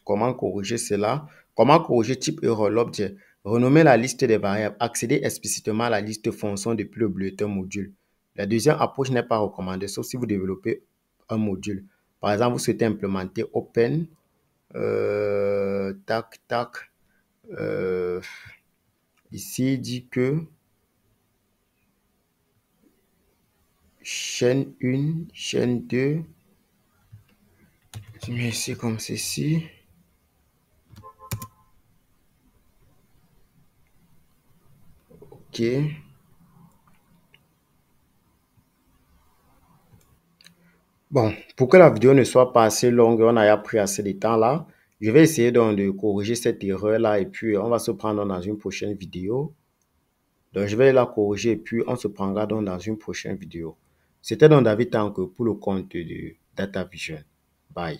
Comment corriger cela? Comment corriger type erreur l'objet? Renommer la liste des variables. Accéder explicitement à la liste fonction depuis le bulletin module. La deuxième approche n'est pas recommandée, sauf si vous développez un module. Par exemple, vous souhaitez implémenter Open, tac. Ici, il dit que chaîne 1, chaîne 2. Je mets ici comme ceci. OK. Bon, pour que la vidéo ne soit pas assez longue, on a pris assez de temps là. Je vais essayer donc de corriger cette erreur là et puis on va se prendre dans une prochaine vidéo. Donc je vais la corriger et puis on se prendra donc dans une prochaine vidéo. C'était donc David Tank pour le compte de DataVision. Bye.